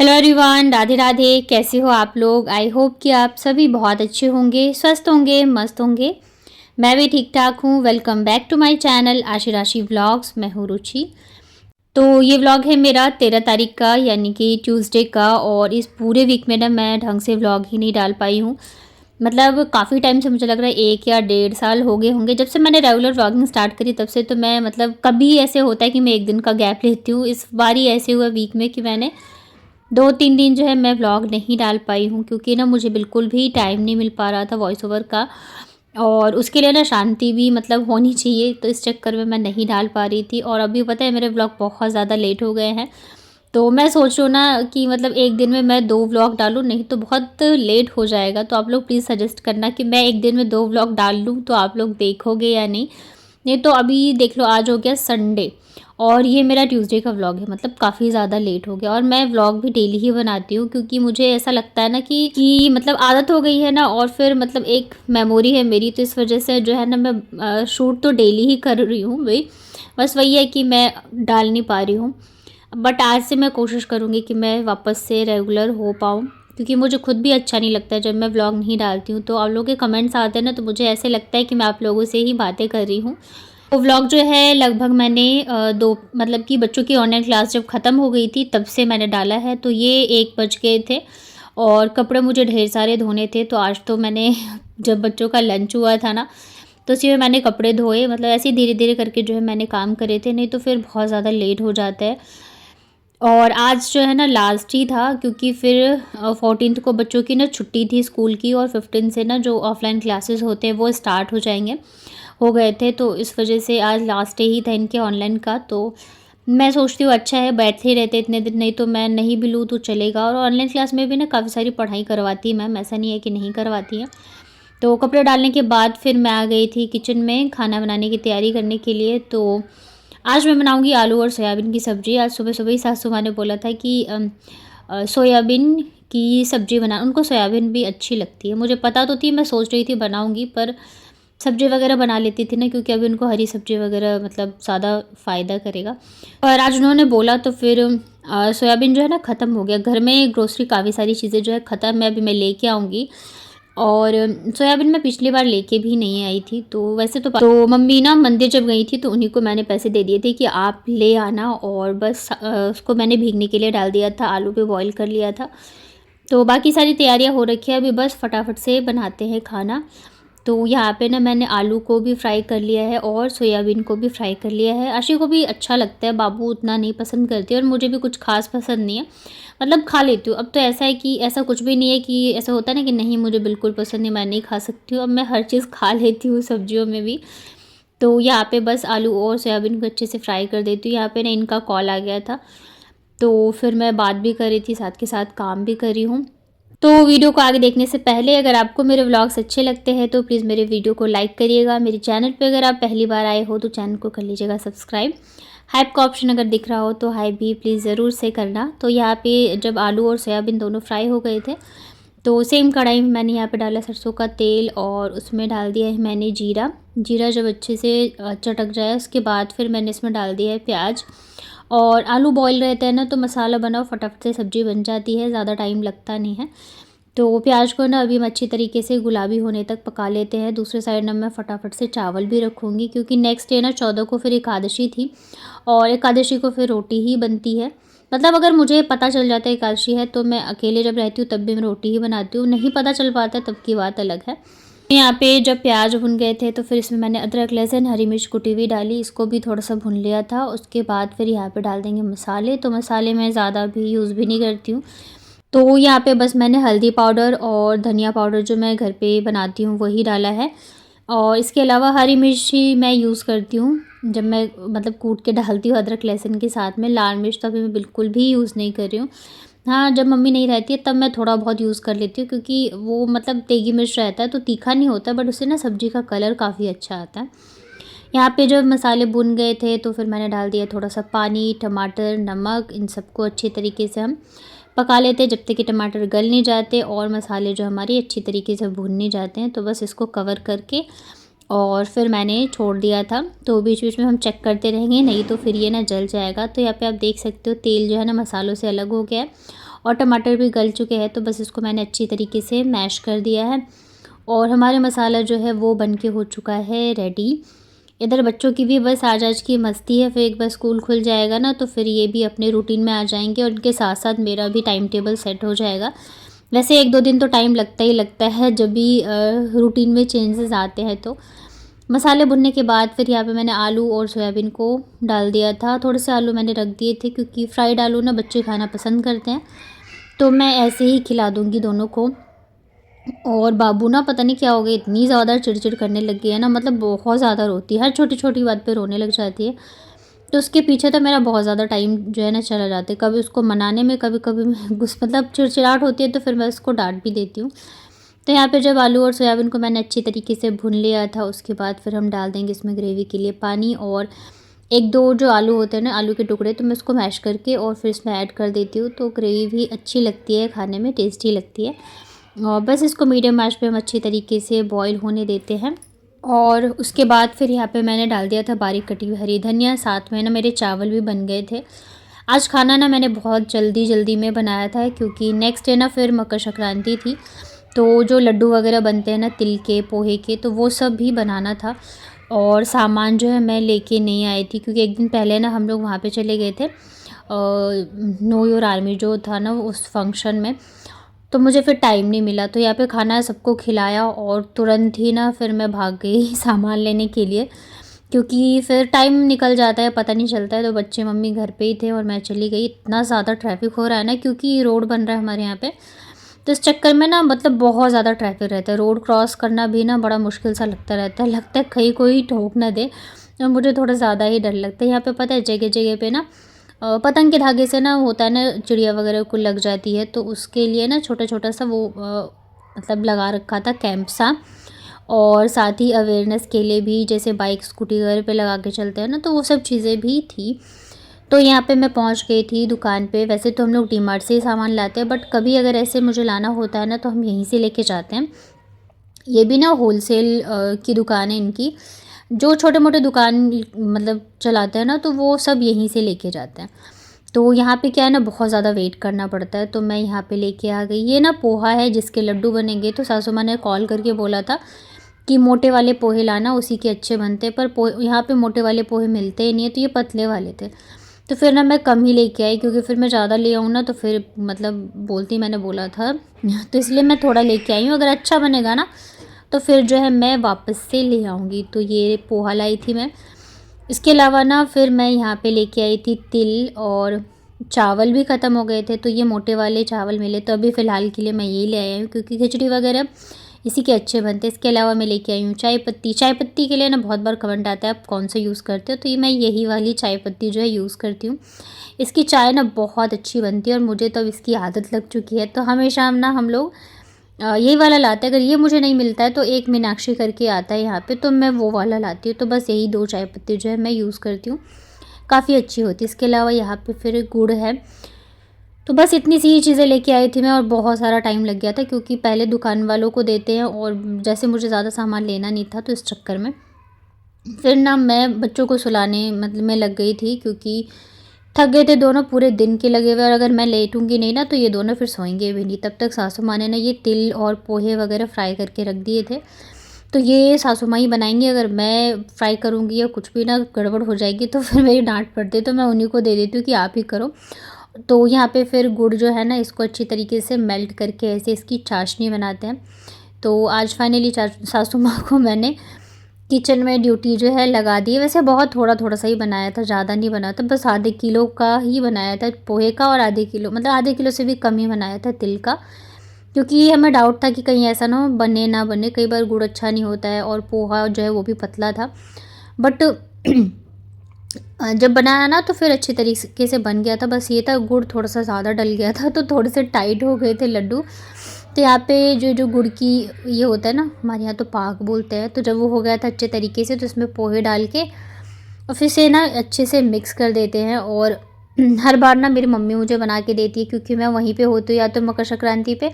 Hello everyone, Radhe Radhe. कैसे हो आप लोग? आई होप कि आप सभी बहुत अच्छे होंगे, स्वस्थ होंगे, मस्त होंगे। मैं भी ठीक ठाक हूँ। Welcome back to my channel Ashi Rashi vlogs. मैं हूँ रुचि। तो ये व्लॉग है मेरा 13 तारीख का, यानी कि ट्यूसडे का। और इस पूरे वीक में ना मैं ढंग से व्लॉग ही नहीं डाल पाई हूँ। मतलब काफ़ी टाइम से, मुझे लग रहा है 1 या 1.5 साल हो गए होंगे जब से मैंने रेगुलर व्लॉगिंग स्टार्ट करी। तब से तो मैं, मतलब कभी ऐसे होता है कि मैं 1 दिन का गैप लेती हूँ। इस बार ही ऐसे हुआ वीक में कि मैंने 2-3 दिन जो है मैं व्लॉग नहीं डाल पाई हूँ, क्योंकि ना मुझे बिल्कुल भी टाइम नहीं मिल पा रहा था वॉइस ओवर का। और उसके लिए ना शांति भी मतलब होनी चाहिए, तो इस चक्कर में मैं नहीं डाल पा रही थी। और अभी पता है मेरे व्लॉग बहुत ज़्यादा लेट हो गए हैं। तो मैं सोच रही हूँ ना कि मतलब एक दिन में मैं 2 व्लॉग डालूँ, नहीं तो बहुत लेट हो जाएगा। तो आप लोग प्लीज़ सजेस्ट करना कि मैं एक दिन में 2 व्लॉग डाल लूँ तो आप लोग देखोगे या नहीं। नहीं तो अभी देख लो, आज हो गया संडे और ये मेरा ट्यूसडे का व्लॉग है। मतलब काफ़ी ज़्यादा लेट हो गया। और मैं व्लॉग भी डेली ही बनाती हूँ, क्योंकि मुझे ऐसा लगता है ना कि मतलब आदत हो गई है ना। और फिर मतलब एक मेमोरी है मेरी, तो इस वजह से जो है ना मैं शूट तो डेली ही कर रही हूँ भाई। बस वही है कि मैं डाल नहीं पा रही हूँ। बट आज से मैं कोशिश करूँगी कि मैं वापस से रेगुलर हो पाऊँ, क्योंकि मुझे खुद भी अच्छा नहीं लगता है जब मैं व्लॉग नहीं डालती हूँ। तो आप लोगों के कमेंट्स आते हैं ना, तो मुझे ऐसे लगता है कि मैं आप लोगों से ही बातें कर रही हूँ। वो व्लॉग जो है लगभग मैंने दो, मतलब कि बच्चों की ऑनलाइन क्लास जब ख़त्म हो गई थी तब से मैंने डाला है। तो ये 1 बज गए थे और कपड़े मुझे ढेर सारे धोने थे। तो आज तो मैंने जब बच्चों का लंच हुआ था ना, तो उसी में मैंने कपड़े धोए। मतलब ऐसे ही धीरे धीरे करके जो है मैंने काम करे थे, नहीं तो फिर बहुत ज़्यादा लेट हो जाता है। और आज जो है ना लास्ट ही था, क्योंकि फिर 14th को बच्चों की ना छुट्टी थी स्कूल की, और 15 से ना जो ऑफलाइन क्लासेस होते हैं वो स्टार्ट हो गए थे। तो इस वजह से आज लास्ट डे ही था इनके ऑनलाइन का। तो मैं सोचती हूँ अच्छा है बैठे ही रहते इतने दिन, नहीं तो मैं नहीं भी लूँ तो चलेगा। और ऑनलाइन क्लास में भी ना काफ़ी सारी पढ़ाई करवाती है मैम, ऐसा नहीं है कि नहीं करवाती है। तो कपड़े डालने के बाद फिर मैं आ गई थी किचन में खाना बनाने की तैयारी करने के लिए। तो आज मैं बनाऊंगी आलू और सोयाबीन की सब्ज़ी। आज सुबह सुबह ही सासू माँ ने बोला था कि सोयाबीन की सब्ज़ी बना। उनको सोयाबीन भी अच्छी लगती है, मुझे पता तो थी, मैं सोच रही थी बनाऊंगी, पर सब्ज़ी वगैरह बना लेती थी ना, क्योंकि अभी उनको हरी सब्ज़ी वगैरह मतलब ज़्यादा फ़ायदा करेगा। और आज उन्होंने बोला तो फिर सोयाबीन जो है ना ख़त्म हो गया घर में। ग्रोसरी काफ़ी सारी चीज़ें जो है ख़त्म है, अभी मैं लेके आऊँगी। और सोयाबीन मैं पिछली बार लेके भी नहीं आई थी। तो वैसे तो मम्मी ना मंदिर जब गई थी तो उन्हीं को मैंने पैसे दे दिए थे कि आप ले आना। और बस उसको मैंने भीगने के लिए डाल दिया था, आलू पे बॉईल कर लिया था। तो बाकी सारी तैयारियां हो रखी है, अभी बस फटाफट से बनाते हैं खाना। तो यहाँ पे ना मैंने आलू को भी फ्राई कर लिया है और सोयाबीन को भी फ्राई कर लिया है। आशी को भी अच्छा लगता है, बाबू उतना नहीं पसंद करती, और मुझे भी कुछ खास पसंद नहीं है। मतलब खा लेती हूँ। अब तो ऐसा है कि ऐसा कुछ भी नहीं है कि ऐसा होता है ना कि नहीं मुझे बिल्कुल पसंद नहीं, मैं नहीं खा सकती हूँ। अब मैं हर चीज़ खा लेती हूँ सब्जियों में भी। तो यहाँ पे बस आलू और सोयाबीन को अच्छे से फ्राई कर देती हूँ। यहाँ पे ना इनका कॉल आ गया था, तो फिर मैं बात भी कर रही थी, साथ के साथ काम भी कर रही हूँ। तो वीडियो को आगे देखने से पहले अगर आपको मेरे व्लॉग्स अच्छे लगते हैं तो प्लीज़ मेरे वीडियो को लाइक करिएगा। मेरे चैनल पे अगर आप पहली बार आए हो तो चैनल को कर लीजिएगा सब्सक्राइब। हाइप का ऑप्शन अगर दिख रहा हो तो हाई भी प्लीज़ ज़रूर से करना। तो यहाँ पे जब आलू और सोयाबीन दोनों फ्राई हो गए थे, तो सेम कढ़ाई में मैंने यहाँ पे डाला सरसों का तेल, और उसमें डाल दिया है मैंने जीरा। जीरा जब अच्छे से चटक जाए उसके बाद फिर मैंने इसमें डाल दिया है प्याज। और आलू बॉईल रहते हैं ना, तो मसाला बनाओ फटाफट से सब्ज़ी बन जाती है, ज़्यादा टाइम लगता नहीं है। तो प्याज को ना अभी हम अच्छी तरीके से गुलाबी होने तक पका लेते हैं। दूसरे साइड ना मैं फटाफट से चावल भी रखूँगी, क्योंकि नेक्स्ट डे ना 14 को फिर एकादशी थी, और एकादशी को फिर रोटी ही बनती है। मतलब अगर मुझे पता चल जाता है एकादशी है तो मैं अकेले जब रहती हूँ तब भी मैं रोटी ही बनाती हूँ, नहीं पता चल पाता तब की बात अलग है। यहाँ पे जब प्याज भुन गए थे तो फिर इसमें मैंने अदरक लहसुन हरी मिर्च कुटी हुई डाली, इसको भी थोड़ा सा भुन लिया था। उसके बाद फिर यहाँ पे डाल देंगे मसाले। तो मसाले मैं ज़्यादा भी यूज़ भी नहीं करती हूँ। तो यहाँ पे बस मैंने हल्दी पाउडर और धनिया पाउडर जो मैं घर पे बनाती हूँ वही डाला है। और इसके अलावा हरी मिर्च ही मैं यूज़ करती हूँ जब मैं मतलब कूट के डालती हूँ अदरक लहसुन के साथ में। लाल मिर्च तो अभी मैं बिल्कुल भी यूज़ नहीं कर रही हूँ। हाँ, जब मम्मी नहीं रहती है तब मैं थोड़ा बहुत यूज़ कर लेती हूँ, क्योंकि वो मतलब तेगी मिर्च रहता है तो तीखा नहीं होता, बट उससे ना सब्ज़ी का कलर काफ़ी अच्छा आता है। यहाँ पे जब मसाले भुन गए थे तो फिर मैंने डाल दिया थोड़ा सा पानी, टमाटर, नमक, इन सबको अच्छे तरीके से हम पका लेते हैं जब तक कि टमाटर गल नहीं जाते और मसाले जो हमारे अच्छी तरीके से भुन नहीं जाते हैं। तो बस इसको कवर करके और फिर मैंने छोड़ दिया था। तो बीच बीच में हम चेक करते रहेंगे, नहीं तो फिर ये ना जल जाएगा। तो यहाँ पे आप देख सकते हो तेल जो है ना मसालों से अलग हो गया है, और टमाटर भी गल चुके हैं। तो बस इसको मैंने अच्छी तरीके से मैश कर दिया है और हमारे मसाला जो है वो बन के हो चुका है रेडी। इधर बच्चों की भी बस आज की मस्ती है, फिर एक बार स्कूल खुल जाएगा ना तो फिर ये भी अपने रूटीन में आ जाएंगे और उनके साथ साथ मेरा भी टाइम टेबल सेट हो जाएगा। वैसे 1-2 दिन तो टाइम लगता ही लगता है जब भी रूटीन में चेंजेस आते हैं। तो मसाले भुनने के बाद फिर यहाँ पे मैंने आलू और सोयाबीन को डाल दिया था। थोड़े से आलू मैंने रख दिए थे क्योंकि फ्राइड आलू ना बच्चे खाना पसंद करते हैं, तो मैं ऐसे ही खिला दूँगी दोनों को। और बाबू ना पता नहीं क्या हो गया, इतनी ज़्यादा चिड़चिड़ करने लग गई है ना, मतलब बहुत ज़्यादा रोती है, हर छोटी छोटी बात पे रोने लग जाती है। तो उसके पीछे तो मेरा बहुत ज़्यादा टाइम जो है ना चला जाता है, कभी उसको मनाने में, कभी कभी मैं मतलब चिड़चिड़ाहट होती है तो फिर मैं उसको डांट भी देती हूँ। तो यहाँ पे जब आलू और सोयाबीन को मैंने अच्छी तरीके से भून लिया था, उसके बाद फिर हम डाल देंगे इसमें ग्रेवी के लिए पानी, और 1-2 जो आलू होते हैं ना, आलू के टुकड़े, तो मैं उसको मैश करके और फिर इसमें ऐड कर देती हूँ। तो ग्रेवी भी अच्छी लगती है, खाने में टेस्टी लगती है। और बस इसको मीडियम आंच पे हम अच्छी तरीके से बॉईल होने देते हैं। और उसके बाद फिर यहाँ पे मैंने डाल दिया था बारीक कटी हुई हरी धनिया, साथ में ना मेरे चावल भी बन गए थे। आज खाना ना मैंने बहुत जल्दी में बनाया था क्योंकि नेक्स्ट डे ना फिर मकर संक्रांति थी, तो जो लड्डू वगैरह बनते हैं ना तिल के, पोहे के, तो वो सब भी बनाना था। और सामान जो है मैं लेके नहीं आई थी क्योंकि एक दिन पहले ना हम लोग वहाँ पे चले गए थे नो योर आर्मी जो था ना उस फंक्शन में, तो मुझे फिर टाइम नहीं मिला। तो यहाँ पे खाना सबको खिलाया और तुरंत ही ना फिर मैं भाग गई सामान लेने के लिए, क्योंकि फिर टाइम निकल जाता है, पता नहीं चलता है। तो बच्चे मम्मी घर पे ही थे और मैं चली गई। इतना ज़्यादा ट्रैफिक हो रहा है ना क्योंकि रोड बन रहा है हमारे यहाँ पे, तो इस चक्कर में ना मतलब बहुत ज़्यादा ट्रैफिक रहता है। रोड क्रॉस करना भी ना बड़ा मुश्किल सा लगता रहता है, लगता है कहीं कोई ठोक ना दे, और मुझे थोड़ा ज़्यादा ही डर लगता है। यहाँ पे पता है जगह जगह पे ना पतंग के धागे से ना होता है ना, चिड़िया वगैरह को लग जाती है, तो उसके लिए ना छोटा छोटा सा वो मतलब लगा रखा था कैंप सा। और साथ ही अवेयरनेस के लिए भी, जैसे बाइक स्कूटी वगैरह पे लगा के चलते हैं ना, तो वो सब चीज़ें भी थी। तो यहाँ पे मैं पहुँच गई थी दुकान पे। वैसे तो हम लोग डीमार्ट से ही सामान लाते हैं, बट कभी अगर ऐसे मुझे लाना होता है ना तो हम यहीं से लेके जाते हैं। ये भी ना होलसेल की दुकान है इनकी, जो छोटे मोटे दुकान मतलब चलाते हैं ना, तो वो सब यहीं से लेके जाते हैं। तो यहाँ पे क्या है ना, बहुत ज़्यादा वेट करना पड़ता है, तो मैं यहाँ पे लेके आ गई। ये ना पोहा है जिसके लड्डू बनेंगे, तो सासू माँ ने कॉल करके बोला था कि मोटे वाले पोहे लाना, उसी के अच्छे बनते हैं। पर यहाँ पे मोटे वाले पोहे मिलते ही नहीं है, तो ये पतले वाले थे। तो फिर ना मैं कम ही लेके आई, क्योंकि फिर मैं ज़्यादा ले आऊँ ना तो फिर मतलब बोलती, मैंने बोला था तो इसलिए मैं थोड़ा लेके आई हूँ। अगर अच्छा बनेगा ना तो फिर जो है मैं वापस से ले आऊँगी। तो ये पोहा लाई थी मैं। इसके अलावा ना फिर मैं यहाँ पे लेके आई थी तिल, और चावल भी ख़त्म हो गए थे, तो ये मोटे वाले चावल मिले, तो अभी फ़िलहाल के लिए मैं यही ले आई हूँ क्योंकि खिचड़ी वगैरह इसी के अच्छे बनते हैं। इसके अलावा मैं लेके आई हूँ चाय पत्ती। चाय पत्ती के लिए ना बहुत बार कमेंट आता है आप कौन सा यूज़ करते हो, तो ये मैं यही वाली चाय पत्ती जो है यूज़ करती हूँ। इसकी चाय ना बहुत अच्छी बनती है और मुझे तो अब इसकी आदत लग चुकी है, तो हमेशा ना हम लोग यही वाला लाते हैं। अगर ये मुझे नहीं मिलता है तो एक मीनाक्षी करके आता है यहाँ पे, तो मैं वो वाला लाती हूँ। तो बस यही 2 चाय पत्ती जो है मैं यूज़ करती हूँ, काफ़ी अच्छी होती है। इसके अलावा यहाँ पे फिर गुड़ है। तो बस इतनी सी ही चीज़ें लेके आई थी मैं, और बहुत सारा टाइम लग गया था क्योंकि पहले दुकान वालों को देते हैं, और जैसे मुझे ज़्यादा सामान लेना नहीं था, तो इस चक्कर में फिर ना मैं बच्चों को सुलाने मतलब में लग गई थी, क्योंकि थक गए थे दोनों, पूरे दिन के लगे हुए। और अगर मैं लेटूंगी नहीं ना तो ये दोनों फिर सोएंगे भी नहीं। तब तक सासू माँ ने ना ये तिल और पोहे वगैरह फ्राई करके रख दिए थे, तो ये सासू माँ ही बनाएंगी। अगर मैं फ्राई करूँगी या कुछ भी ना गड़बड़ हो जाएगी तो फिर मेरी डांट पड़ती है, तो मैं उन्हीं को दे देती हूँ कि आप ही करो। तो यहाँ पे फिर गुड़ जो है ना, इसको अच्छी तरीके से मेल्ट करके ऐसे इसकी चाशनी बनाते हैं। तो आज फाइनली सासू माँ को मैंने किचन में ड्यूटी जो है लगा दी है। वैसे बहुत थोड़ा थोड़ा सा ही बनाया था, ज़्यादा नहीं बनाया था, बस आधे किलो का ही बनाया था पोहे का, और आधे किलो मतलब आधे किलो से भी कम ही बनाया था तिल का, क्योंकि हमें डाउट था कि कहीं ऐसा ना हो बने ना बने। कई बार गुड़ अच्छा नहीं होता है और पोहा जो है वो भी पतला था, बट जब बनाया ना तो फिर अच्छी तरीके से बन गया था। बस ये था गुड़ थोड़ा सा ज़्यादा डल गया था, तो थोड़े से टाइट हो गए थे लड्डू। तो यहाँ पे जो गुड़ की ये होता है ना, हमारे यहाँ तो पाक बोलते हैं, तो जब वो हो गया था अच्छे तरीके से, तो इसमें पोहे डाल के और फिर से ना अच्छे से मिक्स कर देते हैं। और हर बार ना मेरी मम्मी मुझे बना के देती है, क्योंकि मैं वहीं पे होती हूँ या तो मकर संक्रांति पे,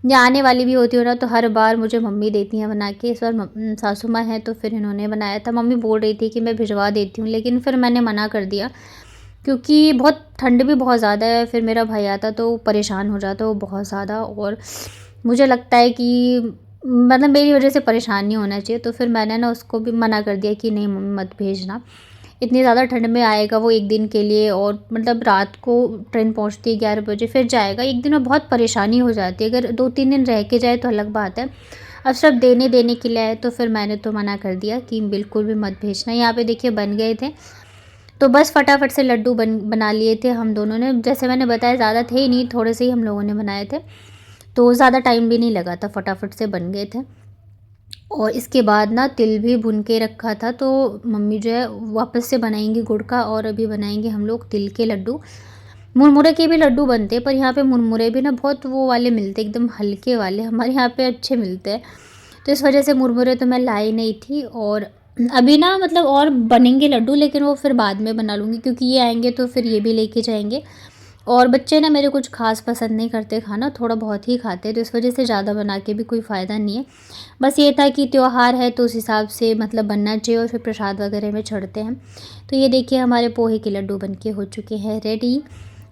या आने वाली भी होती हूँ ना, तो हर बार मुझे मम्मी देती हैं बना के। इस बार सासू माँ हैं तो फिर इन्होंने बनाया था। मम्मी बोल रही थी कि मैं भिजवा देती हूँ, लेकिन फिर मैंने मना कर दिया क्योंकि बहुत ठंड भी बहुत ज़्यादा है। फिर मेरा भाई आता तो परेशान हो जाता वो बहुत ज़्यादा, और मुझे लगता है कि मतलब मेरी वजह से परेशान नहीं होना चाहिए। तो फिर मैंने ना उसको भी मना कर दिया कि नहीं मम्मी मत भेजना, इतनी ज़्यादा ठंड में आएगा वो एक दिन के लिए, और मतलब रात को ट्रेन पहुंचती है 11 बजे, फिर जाएगा एक दिन में बहुत परेशानी हो जाती है। अगर 2-3 दिन रह के जाए तो अलग बात है, अब सब देने के लिए आए तो फिर मैंने तो मना कर दिया कि बिल्कुल भी मत भेजना। यहाँ पे देखिए बन गए थे, तो बस फटाफट से लड्डू बना लिए थे हम दोनों ने। जैसे मैंने बताया ज़्यादा थे ही नहीं, थोड़े से ही हम लोगों ने बनाए थे, तो ज़्यादा टाइम भी नहीं लगा था, फटाफट से बन गए थे। और इसके बाद ना तिल भी भुन के रखा था, तो मम्मी जो है वापस से बनाएंगी गुड़ का, और अभी बनाएंगे हम लोग तिल के लड्डू। मुरमुरे के भी लड्डू बनते हैं, पर यहाँ पे मुरमुरे भी ना बहुत वो वाले मिलते, एकदम हल्के वाले, हमारे यहाँ पे अच्छे मिलते हैं। तो इस वजह से मुरमुरे तो मैं लाई नहीं थी। और अभी ना मतलब और बनेंगे लड्डू, लेकिन वो फिर बाद में बना लूँगी, क्योंकि ये आएंगे तो फिर ये भी लेके जाएंगे। और बच्चे ना मेरे कुछ खास पसंद नहीं करते खाना, थोड़ा बहुत ही खाते हैं, तो इस वजह से ज़्यादा बना के भी कोई फ़ायदा नहीं है। बस ये था कि त्यौहार है तो उस हिसाब से मतलब बनना चाहिए, और फिर प्रसाद वगैरह में चढ़ते हैं। तो ये देखिए हमारे पोहे के लड्डू बनके हो चुके हैं रेडी।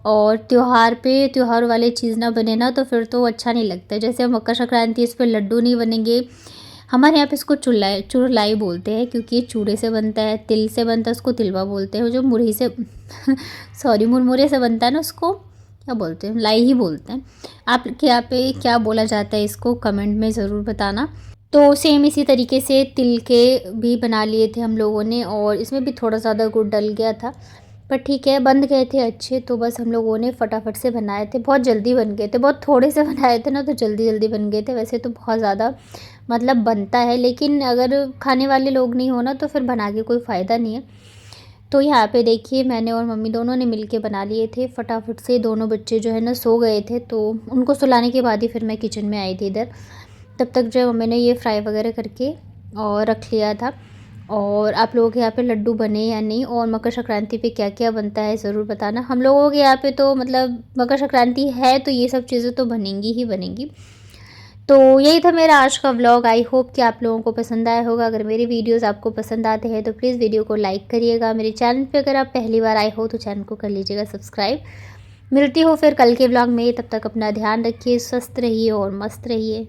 और त्यौहार वाली चीज़ ना बने ना तो फिर तो अच्छा नहीं लगता है। जैसे मकर संक्रांति, इस पर लड्डू नहीं बनेंगे, हमारे यहाँ पे इसको चुरलाई बोलते हैं, क्योंकि ये चूड़े से बनता है, तिल से बनता है, उसको तिलवा बोलते हैं। जो मुरही से सॉरी मुरमुरे से बनता है ना, उसको क्या बोलते हैं, लाई ही बोलते हैं। आपके यहाँ पे क्या बोला जाता है इसको कमेंट में ज़रूर बताना। तो सेम इसी तरीके से तिल के भी बना लिए थे हम लोगों ने, और इसमें भी थोड़ा ज़्यादा गुड़ डल गया था, पर ठीक है बन गए थे अच्छे। तो बस हम लोगों ने फटाफट से बनाए थे, बहुत जल्दी बन गए थे, बहुत थोड़े से बनाए थे ना तो जल्दी जल्दी बन गए थे। वैसे तो बहुत ज़्यादा मतलब बनता है, लेकिन अगर खाने वाले लोग नहीं हो ना तो फिर बना के कोई फ़ायदा नहीं है। तो यहाँ पे देखिए मैंने और मम्मी दोनों ने मिलके बना लिए थे फटाफट से। दोनों बच्चे जो है ना सो गए थे, तो उनको सुलाने के बाद ही फिर मैं किचन में आई थी इधर। तब तक जो है मम्मी ने ये फ्राई वगैरह करके और रख लिया था। और आप लोगों के यहाँ पे लड्डू बने या नहीं, और मकर संक्रांति पे क्या क्या बनता है ज़रूर बताना। हम लोगों के यहाँ पे तो मतलब मकर संक्रांति है तो ये सब चीज़ें तो बनेंगी ही बनेंगी। तो यही था मेरा आज का व्लॉग। आई होप कि आप लोगों को पसंद आया होगा। अगर मेरी वीडियोस आपको पसंद आते हैं तो प्लीज़ वीडियो को लाइक करिएगा। मेरे चैनल पे अगर आप पहली बार आए हो तो चैनल को कर लीजिएगा सब्सक्राइब। मिलती हो फिर कल के व्लॉग में, तब तक अपना ध्यान रखिए, स्वस्थ रहिए और मस्त रहिए।